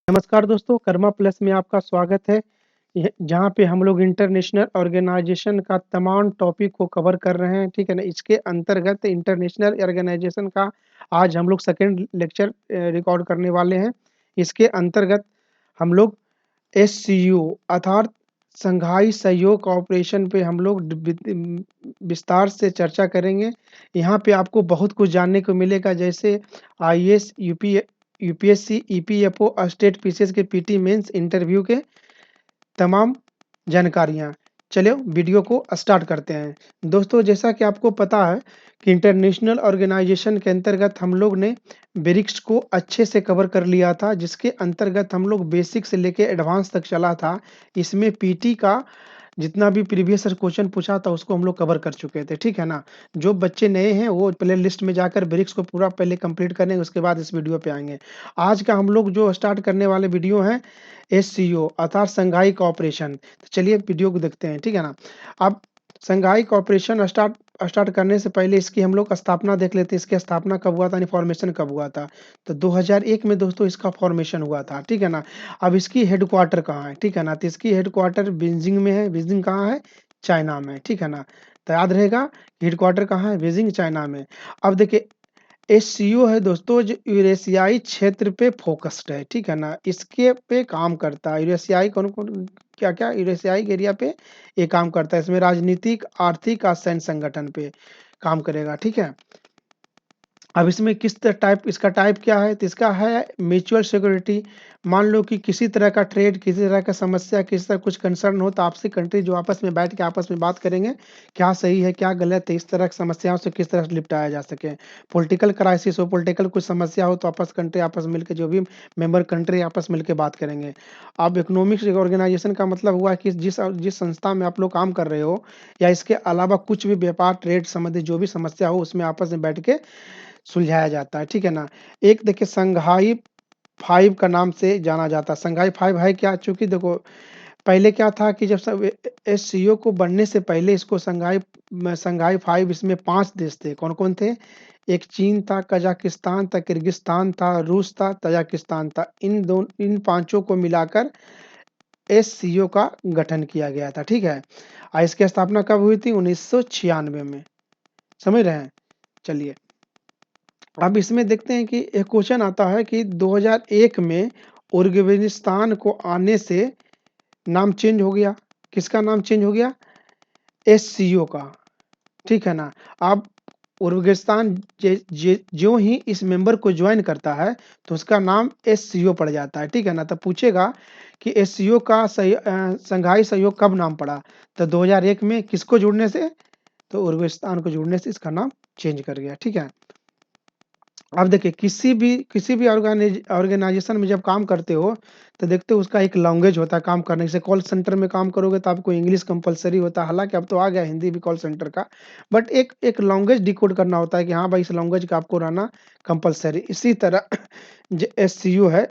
नमस्कार दोस्तों, कर्मा प्लस में आपका स्वागत है। जहाँ पे हम लोग इंटरनेशनल ऑर्गेनाइजेशन का तमाम टॉपिक को कवर कर रहे हैं, ठीक है ना? इसके अंतर्गत इंटरनेशनल ऑर्गेनाइजेशन का आज हम लोग सेकंड लेक्चर रिकॉर्ड करने वाले हैं। इसके अंतर्गत हम लोग एससीओ अर्थात शंघाई सहयोग कॉर्पोरेशन पे हम लोग विस्तार से चर्चा करेंगे। यहाँ पे आपको बहुत कुछ जानने को मिलेगा, जैसे IAS, UPSC, EPFO, state PCS के पीटी मेंस इंटरव्यू के तमाम जानकारियाँ। चलिए वीडियो को स्टार्ट करते हैं। दोस्तों, जैसा कि आपको पता है कि इंटरनेशनल ऑर्गेनाइजेशन के अंतर्गत हम लोग ने ब्रिक्स को अच्छे से कवर कर लिया था, जिसके अंतर्गत हम लोग बेसिक से लेके एडवांस तक चला था। इसमें पीटी का जितना भी प्रीवियस क्वेश्चन पूछा था उसको हम लोग कवर कर चुके थे, ठीक है ना? जो बच्चे नए हैं वो प्ले लिस्ट में जाकर ब्रिक्स को पूरा पहले कंप्लीट करें, उसके बाद इस वीडियो पे आएँगे। आज का हम लोग जो स्टार्ट करने वाले वीडियो हैं एससीओ अर्थात शंघाई कोऑपरेशन। तो चलिए वीडियो को देखते हैं, ठीक है ना? अब शंघाई कोऑपरेशन स्टार्ट स्टार्ट करने से पहले इसकी हम लोग स्थापना देख लेते हैं। इसकी स्थापना कब हुआ था यानी फॉर्मेशन कब हुआ था? तो 2001 में दोस्तों इसका फॉर्मेशन हुआ था, ठीक है ना? अब इसकी हेडक्वार्टर कहाँ है, ठीक है ना? तो इसकी हेडक्वार्टर बीजिंग में है। बीजिंग कहाँ है? चाइना में, ठीक है ना? तो याद रहेगा हेडक्वार्टर कहाँ है? बीजिंग, चाइना में। अब देखिए एससीओ है दोस्तों जो यूरेशियाई क्षेत्र पे फ़ोकस्ड है, ठीक है ना? इसके पे काम करता है। यूरेशियाई कौन-कौन क्या-क्या यूरेशियाई एरिया पे ये काम करता है। इसमें राजनीतिक, आर्थिक और सैन्य संगठन पे काम करेगा, ठीक है? अब इसमें किस टाइप इसका टाइप क्या है? तो इसका है म्यूचुअल सिक्योरिटी। मान लो कि किसी तरह का ट्रेड, किसी तरह का समस्या, किसी तरह कुछ कंसर्न हो तो आपसी कंट्री जो आपस में बैठ के आपस में बात करेंगे, क्या सही है, क्या गलत है, इस तरह की समस्याओं से किस तरह से निपटाया जा सके। पॉलिटिकल क्राइसिस हो, पॉलिटिकल कुछ समस्या हो तो आपस में मिलके जो भी मेंबर कंट्री आपस में मिलके बात करेंगे। अब इकोनॉमिक ऑर्गेनाइजेशन का मतलब हुआ कि जिस संस्था में आप लोग काम कर रहे हो या इसके अलावा कुछ भी व्यापार, ट्रेड संबंधित जो भी समस्या हो उसमें आपस में बैठ के सुलझाया जाता है, ठीक है ना? एक देखिए शंघाई 5 का नाम से जाना जाता है। शंघाई 5 है क्या? चूँकि देखो पहले क्या था कि जब सब एससीओ को बनने से पहले इसको शंघाई 5 इसमें 5 देश थे। कौन-कौन थे? एक चीन था, कज़ाकिस्तान था, किर्गिस्तान था, रूस था, तजाकिस्तान था। इन पाँचों को मिलाकर एससीओ का गठन किया गया था, ठीक है? इसकी स्थापना कब हुई थी? 1996 में। समझ रहे हैं? चलिए। अब इसमें देखते हैं कि एक क्वेश्चन आता है कि 2001 में उर्गेनिस्तान को आने से नाम चेंज हो गया। किसका नाम चेंज हो गया? एससीओ का, ठीक है ना? अब उर्गेनिस्तान ज्यों ही इस मेंबर को जॉइन करता है तो उसका नाम एससीओ पड़ जाता है, ठीक है ना? तो पूछेगा कि एससीओ का शंघाई सहयोग कब नाम पड़ा? तो 2001 में किसको जुड़ने से? तो उर्गेनिस्तान को जुड़ने से इसका नाम चेंज कर गया, ठीक है? अब देखिए किसी भी ऑर्गेनाइजेशन में जब काम करते हो तो देखते हो उसका एक लैंग्वेज होता है काम करने से। कॉल सेंटर में काम करोगे तो आपको इंग्लिश कंपलसरी होता है, हालांकि अब तो आ गया हिंदी भी कॉल सेंटर का, बट एक लैंग्वेज डिकोड करना होता है कि हाँ भाई इस लैंग्वेज का आपको रहना कंपलसरी। इसी तरह जो एससीयू है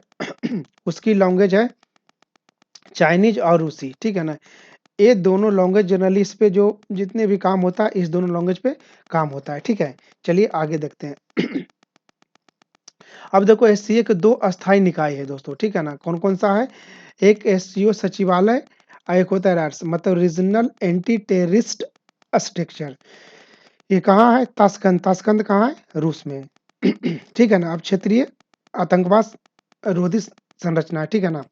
उसकी लैंग्वेज है चाइनीज और रूसी, ठीक है ना? ये दोनों लैंग्वेज जनरली इस पे जो जितने भी काम होता है इस दोनों लैंग्वेज पे काम होता है, ठीक है? चलिए आगे देखते हैं। अब देखो एससीए के 2 अस्थायी निकाय है दोस्तों, ठीक है ना? कौन-कौन सा है? एक एससीओ सचिवालय और एक होता है रैट्स मतलब रीजनल एंटी टेररिस्ट स्ट्रक्चर। ये कहाँ है? ताशकंद। ताशकंद कहाँ है? रूस में। ठीक है ना? अब क्षेत्रीय आतंकवाद रोधी संरचना है, ठीक है ना?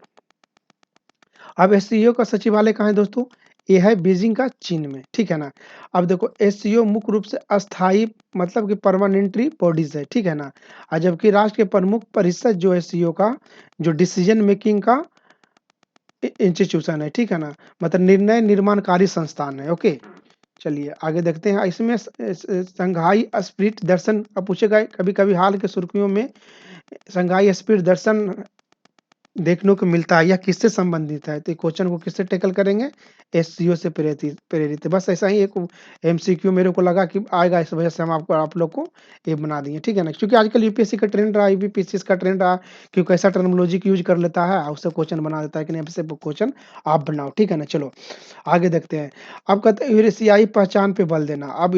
अब एससीओ का सचिवालय कहाँ है दोस्तों? ये है बीजिंग का चीन में, ठीक है ना? अब देखो एससीओ मुख्य रूप से अस्थायी मतलब कि परमानेंटरी बॉडीज़ है, ठीक है ना? जबकि राष्ट्र के प्रमुख परिषद जो एससीओ का जो डिसीजन मेकिंग का इंस्टीट्यूशन है, ठीक है ना? मतलब निर्णय निर्माणकारी संस्थान है, ओके? चलिए आगे देखते हैं। इसमें शंघाई स्पिरिट दर्शन अब पूछेगा कभी-कभी हाल के सुर्खियों में शंघाई स्पिरिट दर्शन देखने को मिलता है, यह किससे संबंधित है? तो क्वेश्चन को किससे टैकल करेंगे? एससीओ से प्रेरित है। बस ऐसा ही एक एमसीक्यू मेरे को लगा कि आएगा, इस वजह से हम आप लोग को ये बना दिए, ठीक है ना? क्योंकि आजकल यूपीएससी का ट्रेंड रहा, यूपीपीसीएस का ट्रेंड रहा कि कैसा टर्मिनोलॉजी यूज़ कर लेता है और उससे क्वेश्चन बना देता है कि नहीं ऐसे क्वेश्चन आप बनाओ, ठीक है ना? चलो आगे देखते हैं। अब कहते हैं यूरेशियाई पहचान पे बल देना। अब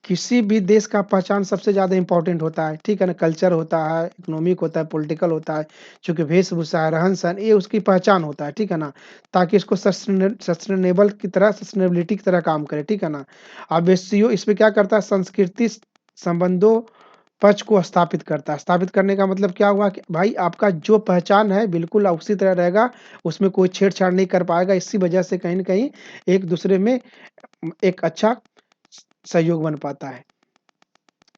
किसी भी देश का पहचान सबसे ज़्यादा इम्पोर्टेंट होता है, ठीक है ना? कल्चर होता है, इकोनॉमिक होता है, पॉलिटिकल होता है, चूँकि वेशभूषा है, रहन-सहन ये उसकी पहचान होता है, ठीक है ना? ताकि इसको सस्टेनेबल की तरह सस्टेनेबिलिटी की तरह काम करे, ठीक है ना? अब एससीओ इसमें क्या करता है संस्कृति संबंधों पक्ष को स्थापित करता है। स्थापित करने का मतलब क्या हुआ कि भाई आपका जो पहचान है बिल्कुल उसी तरह रहेगा, उसमें कोई छेड़-छाड़ नहीं कर पाएगा। इसी वजह से कहीं न कहीं एक-दूसरे में एक अच्छा सहयोग बन पाता है।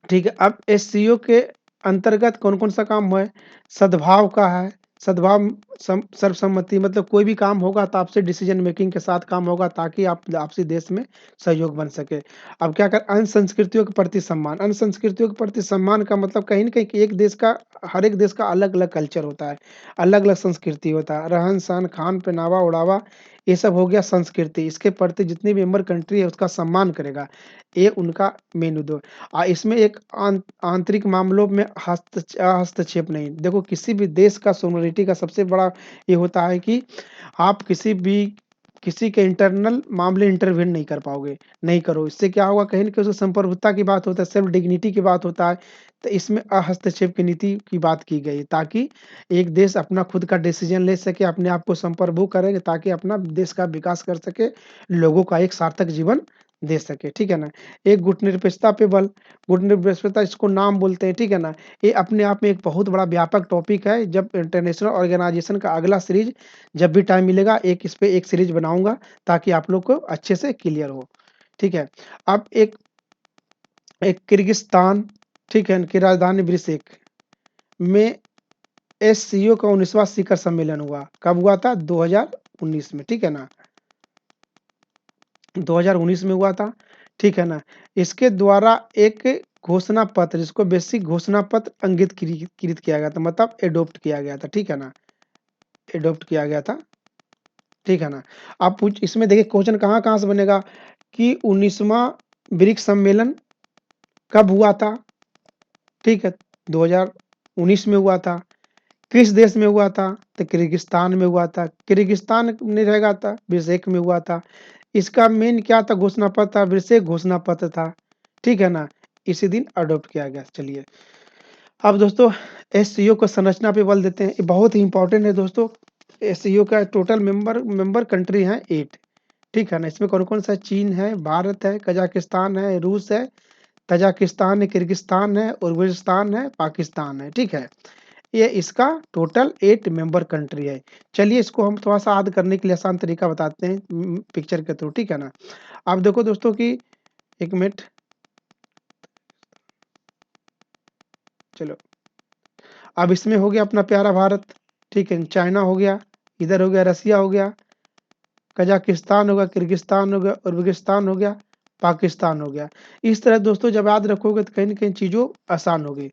ठीक है, अब एससीओ के अंतर्गत कौन-कौन सा काम है? सद्भाव का है, सद्भाव सर्वसम्मति मतलब कोई भी काम होगा तो आपसे डिसीजन मेकिंग के साथ काम होगा ताकि आप आपसी देश में सहयोग बन सके। अब क्या कर अन्य संस्कृतियों के प्रति सम्मान, अन्य संस्कृतियों के प्रति सम्मान का मतलब कहीं न कहीं कि एक देश का हर एक देश का अलग-अलग कल्चर होता है, अलग-अलग संस्कृति होता है, रहन-सहन, खान, पहनावा, ओढ़ावा ये सब हो गया संस्कृति। इसके प्रति जितनी भी मेंबर कंट्री है उसका सम्मान करेगा, ये उनका मेन इसमें एक आंतरिक मामलों में हस्तक्षेप नहीं। देखो किसी भी देश का सॉवरेनिटी का सबसे बड़ा ये होता है कि आप किसी के इंटरनल मामले इंटरवेन नहीं कर पाओगे, नहीं करो। इससे क्या होगा कहीं न कहीं उसकी संप्रभुता की बात होता है, सेल्फ डिग्निटी की बात होता है। तो इसमें हस्तक्षेप की नीति की बात की गई ताकि एक देश अपना खुद का डिसीज़न ले सके, अपने आप को संप्रभु करे ताकि अपना देश का विकास कर सके, लोगों का एक सार्थक जीवन दे सके, ठीक है ना? एक गुटनिरपेक्षता पे बल, गुटनिरपेक्षता इसको नाम बोलते हैं, ठीक है ना? ये अपने आप में एक बहुत बड़ा व्यापक टॉपिक है, जब इंटरनेशनल ऑर्गेनाइज़ेशन का अगला सीरीज़ जब भी टाइम मिलेगा एक इस पे एक सीरीज़ बनाऊँगा ताकि आप लोग को अच्छे से क्लियर हो, ठीक है? अब एक एक किर्गिस्तान, ठीक है? की राजधानी बिश्केक में एससीओ का 19वां शिखर सम्मेलन हुआ, कब हुआ था? 2019 में, ठीक है ना? 2019 में हुआ था, ठीक है ना? इसके द्वारा एक घोषणा पत्र जिसको बेसिक घोषणा पत्र अंगित कृत किया गया था मतलब एडॉप्ट किया गया था, ठीक है ना? एडॉप्ट किया गया था, ठीक है ना? आप पूछ इसमें देखिए क्वेश्चन कहाँ-कहाँ से बनेगा कि 19वां ब्रिक्स सम्मेलन कब हुआ था? ठीक है, 2019 में हुआ था। किस देश में हुआ था? तो किर्गिस्तान में हुआ था। किर्गिस्तान में रहेगा था, बिश्केक में हुआ था। इसका मेन क्या था घोषणा पत्र था, बिश्केक घोषणा पत्र था, ठीक है ना? इसी दिन अडॉप्ट किया गया। चलिए, अब दोस्तों एससीओ को संरचना पे बल देते हैं, ये बहुत ही इम्पोर्टेंट है दोस्तों। एससीओ का टोटल मेंबर कंट्री हैं 8, ठीक है ना? इसमें कौन-कौन सा चीन है, भारत है, कजाकिस्तान है, रूस है, तजाकिस्तान है, किर्गिस्तान है, उज़्बेकिस्तान है, पाकिस्तान है, ठीक है? ये इसका टोटल 8 मेंबर कंट्री है। चलिए इसको हम थोड़ा-सा याद करने के लिए आसान तरीका बताते हैं पिक्चर के थ्रू, ठीक है ना? आप देखो दोस्तों कि 1 मिनट चलो, अब इसमें हो गया अपना प्यारा भारत, ठीक है? चाइना हो गया, इधर हो गया रसिया हो गया, कजाकिस्तान हो गया, किर्गिस्तान हो गया, उज़्बेकिस्तान हो गया, पाकिस्तान हो गया। इस तरह दोस्तों जब याद रखोगे तो कहीं न कहीं चीज़ों आसान होगी।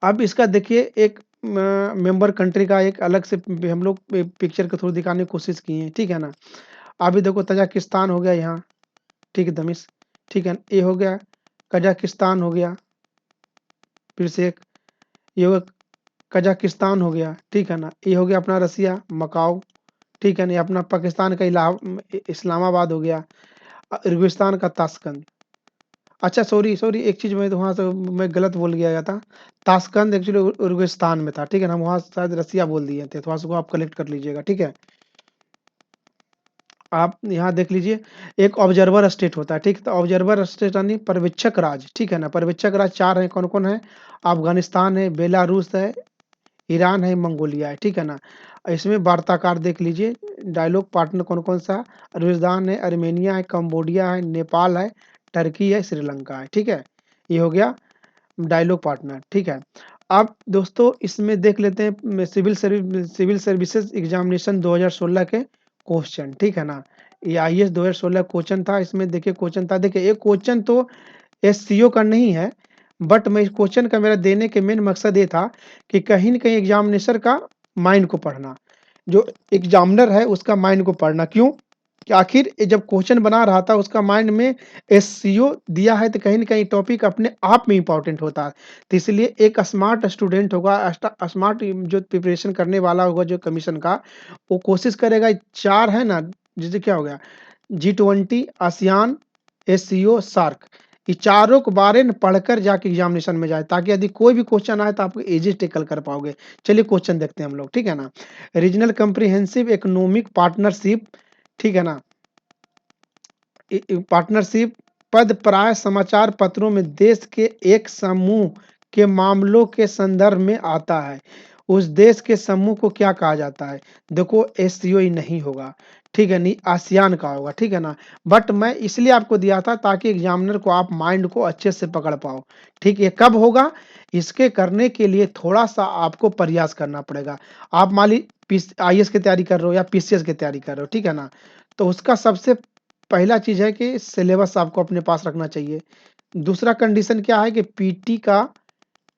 अब इसका देखिए एक मेंबर कंट्री का एक अलग से हम लोग पिक्चर के थ्रू दिखाने की कोशिश किए हैं, ठीक है ना? अभी देखो तजाकिस्तान हो गया यहाँ, ठीक है दमिश, ठीक है? ये हो गया, कजाकिस्तान हो गया, फिर से एक ये हो कजाकिस्तान हो गया, ठीक है ना? ये हो गया अपना रसिया, मकाओ, ठीक है ना? ये अपना पाकिस्तान का इस्लामाबाद हो गया, उज़्बेकिस्तान का ताशकंद। अच्छा सॉरी एक चीज़ मैं तो वहाँ से मैं गलत बोल गया था। ताशकंद एक्चुअली उज़्बेकिस्तान में था, ठीक है ना? हम वहाँ शायद रसिया बोल दिए थे, थोड़ा-सा वो आप कलेक्ट कर लीजिएगा, ठीक है? आप यहाँ देख लीजिए, एक ऑब्जर्वर स्टेट होता है, ठीक है? तो ऑब्जर्वर स्टेट यानी पर्यवेक्षक राज्य, ठीक है ना? पर्यवेक्षक राज्य 4 हैं, कौन-कौन है? अफ़गानिस्तान है, बेलारूस है, ईरान है, मंगोलिया है, ठीक है ना? इसमें वार्ताकार देख लीजिए, डायलॉग पार्टनर कौन-कौन सा? अज़रबैजान है, आर्मेनिया है, कंबोडिया है, नेपाल है, टर्की है, श्रीलंका है, ठीक है? ये हो गया डायलॉग पार्टनर, ठीक है? अब दोस्तों इसमें देख लेते हैं सिविल सर्विसेज़ एग्ज़ामिनेशन 2016 के क्वेश्चन, ठीक है ना? ये आईएएस 2016 क्वेश्चन था, इसमें देखिए क्वेश्चन था, देखिए ये क्वेश्चन तो एससीओ का नहीं है, बट मैं इस क्वेश्चन का मेरा देने के मेन मकसद ये था कि कहीं न कहीं एग्ज़ामिनेटर का माइंड को पढ़ना। जो एग्ज़ामिनर है उसका माइंड को पढ़ना, क्यों? कि आखिर ये जब क्वेश्चन बना रहा था उसका माइंड में एससीओ दिया है तो कहीं न कहीं टॉपिक अपने आप में इम्पोर्टेंट होता है। तो इसलिए एक स्मार्ट स्टूडेंट होगा स्मार्ट जो प्रिपरेशन करने वाला होगा जो कमीशन का, वो कोशिश करेगा 4 है ना, जैसे क्या हो गया जी20, आसियान एससीओ, सार्क, ये चारों के बारे में पढ़कर जाके एग्जामिनेशन में जाए, ताकि यदि कोई भी क्वेश्चन आए तो आप इजी टैकल कर पाओगे। चलिए क्वेश्चन देखते हैं हम लोग, ठीक है ना। रीजनल कम्प्रिहेंसिव इकोनॉमिक पार्टनरशिप, ठीक है ना, पार्टनरशिप पद प्राय समाचार पत्रों में देश के एक समूह के मामलों के संदर्भ में आता है। उस देश के समूह को क्या कहा जाता है? देखो एससीओ ही नहीं होगा, ठीक है, नहीं आसियान का होगा, ठीक है ना। बट मैं इसलिए आपको दिया था ताकि एग्जामिनर को आप माइंड को अच्छे से पकड़ पाओ, ठीक है। कब होगा? इसके करने के लिए थोड़ा सा आपको प्रयास करना पड़ेगा। आप मान ली आईएएस की तैयारी कर रहे हो या पीसीएस की तैयारी कर रहे हो, ठीक है ना, तो उसका सबसे पहला चीज़ है कि सिलेबस आपको अपने पास रखना चाहिए। दूसरा कंडीशन क्या है कि पीटी का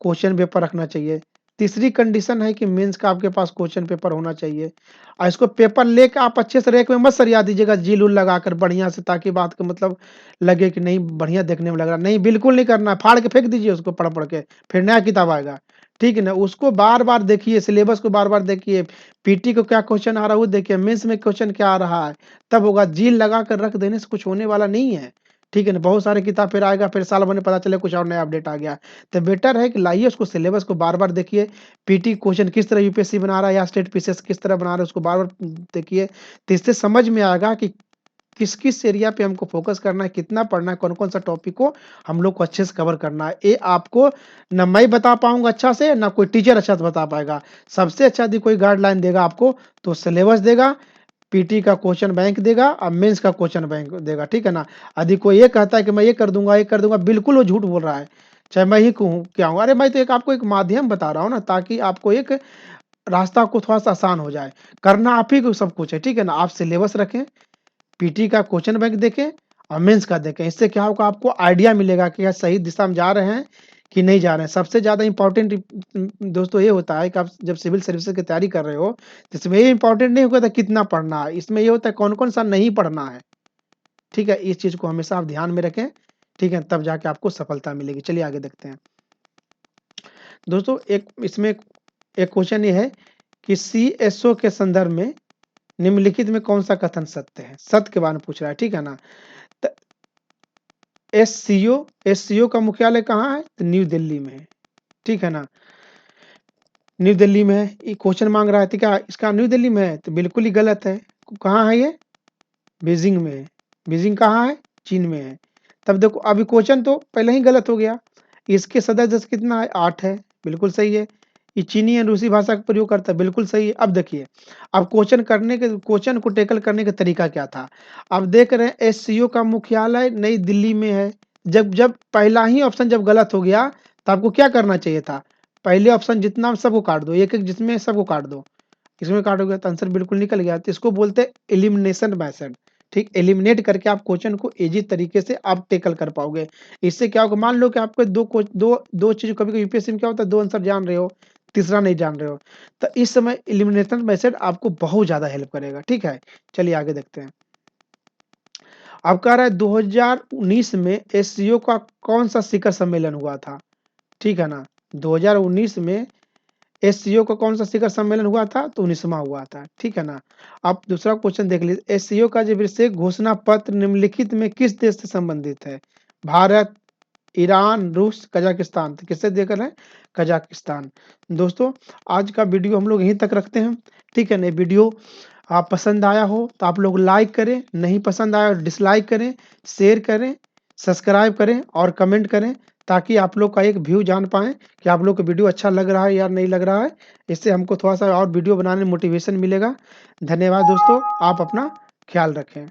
क्वेश्चन पेपर रखना चाहिए। तीसरी कंडीशन है कि मेंस का आपके पास क्वेश्चन पेपर होना चाहिए। और इसको पेपर लेके आप अच्छे से रैक में मत सरिया दीजिएगा जील-उल लगाकर बढ़िया से, ताकि बात का मतलब लगे कि नहीं बढ़िया देखने में लग रहा है। नहीं, बिल्कुल नहीं करना है, फाड़ के फेंक दीजिए उसको पढ़-पढ़ के, फिर नया किताब आएगा। ठीक है ना? उसको बार-बार देखिए, सिलेबस को बार-बार देखिए, पीटी को क्या क्वेश्चन आ रहा है वो देखिए, मेंस में क्वेश्चन क्या आ रहा है, तब होगा। जील लगाकर रख देने से कुछ होने वाला नहीं है। ठीक है ना? बहुत सारे किताब फिर आएगा, फिर साल भर में पता चले कुछ और नया अपडेट आ गया। तो बेटर है कि लाइए उसको, सिलेबस को बार-बार देखिए, पीटी क्वेश्चन किस तरह यूपीएससी बना रहा है या स्टेट पीसीएस किस तरह बना रहा है, उसको बार-बार देखिए। तो इससे समझ में आएगा कि किस-किस एरिया पे हमको फ़ोकस करना है, कितना पढ़ना है, कौन-कौन सा टॉपिक को हम लोग को अच्छे से कवर करना है। ये आपको ना मैं बता पाऊँगा अच्छा से, ना कोई टीचर अच्छा से बता पाएगा। सबसे अच्छा यदि कोई गाइडलाइन देगा आपको, तो सिलेबस देगा, पीटी का क्वेश्चन बैंक देगा और मेंस का क्वेश्चन बैंक देगा, ठीक है ना? यदि कोई ये कहता है कि मैं ये कर दूँगा, बिल्कुल वो झूठ बोल रहा है। चाहे मैं ही कहूँ क्या हूँ, अरे मैं तो एक आपको एक माध्यम बता रहा हूँ ना, ताकि आपको एक रास्ता आपको थोड़ा-सा आसान हो जाए। करना आप ही को सब कुछ है, ठीक है ना? आप सिलेबस रखें, पीटी का क्वेश्चन बैंक देखें और मेंस का देखें। इससे क्या होगा, आपको आइडिया मिलेगा कि यार सही दिशा में जा रहे हैं कि नहीं जा रहे हैं। सबसे ज़्यादा इम्पोर्टेंट दोस्तों ये होता है कि आप जब सिविल सर्विसेज़ की तैयारी कर रहे हो, तो इसमें ये इम्पोर्टेंट नहीं होता कितना पढ़ना है, इसमें ये होता है कौन-कौन सा नहीं पढ़ना है। ठीक है? इस चीज़ को हमेशा आप ध्यान में रखें, ठीक है? तब जाके आपको सफलता मिलेगी। चलिए आगे देखते हैं। दोस्तों एक इसमें एक क्वेश्चन ये है कि सीएसओ के संदर्भ में निम्नलिखित में कौन-सा कथन सत्य है? सत्य के बारे में पूछ रहा है, ठीक है ना? त एससीओ का मुख्यालय कहाँ है? तो न्यू दिल्ली में है, ठीक है ना? न्यू दिल्ली में है। ये क्वेश्चन माँग रहा है तो क्या इसका न्यू दिल्ली में है? तो बिल्कुल ही गलत है। कहाँ है ये? बीजिंग में है। बीजिंग कहाँ है? चीन में है। तब देखो अभी क्वेश्चन तो पहले ही गलत हो गया। इसके सदस्य देश कितना है? 8 है, बिल्कुल सही है। ये चीनी या रूसी भाषा का प्रयोग करता है, बिल्कुल सही है। अब देखिए, अब क्वेश्चन को टैकल करने का तरीका क्या था? अब देख रहे हैं एससीओ का मुख्यालय नई दिल्ली में है। जब जब पहला ही ऑप्शन जब गलत हो गया, तो आपको क्या करना चाहिए था? पहले ऑप्शन जितना सबको काट दो, एक-एक जिसमें सबको काट दो। इसमें काटोगे तो आंसर बिल्कुल निकल गया। तो इसको बोलते हैं एलिमिनेशन मेथड, ठीक? एलिमिनेट करके आप क्वेश्चन को ईज़ी तरीके से आप टैकल कर पाओगे। इससे क्या होगा, मान लो कि आपको 2 चीज़, कभी-कभी यूपीएससी में क्या होता है 2 आंसर जान रहे हो, तीसरा नहीं जान रहे हो। तो इस समय एलिमिनेशन मेथड आपको बहुत ज़्यादा हेल्प करेगा, ठीक है? चलिए आगे देखते हैं। अब कह रहा है 2019 में एससीओ का कौन-सा शिखर सम्मेलन हुआ था? ठीक है ना? 2019 में एससीओ का कौन-सा शिखर सम्मेलन हुआ था? तो 19वाँ हुआ था, ठीक है ना? अब दूसरा क्वेश्चन देख लीजिए, एससीओ का जो विशेष घोषणा पत्र निम्नलिखित में किस देश से संबंधित है? भारत, ईरान, रूस, कज़ाकिस्तान। तो किससे देकर है? कज़ाकिस्तान। दोस्तों आज का वीडियो हम लोग यहीं तक रखते हैं, ठीक है ना? वीडियो आप पसंद आया हो तो आप लोग लाइक करें, नहीं पसंद आया तो डिसलाइक करें, शेयर करें, सब्सक्राइब करें और कमेंट करें, ताकि आप लोग का एक व्यू जान पाएँ कि आप लोग को वीडियो अच्छा लग रहा है या नहीं लग रहा है। इससे हमको थोड़ा-सा और वीडियो बनाने में मोटिवेशन मिलेगा। धन्यवाद दोस्तों, आप अपना ख़्याल रखें।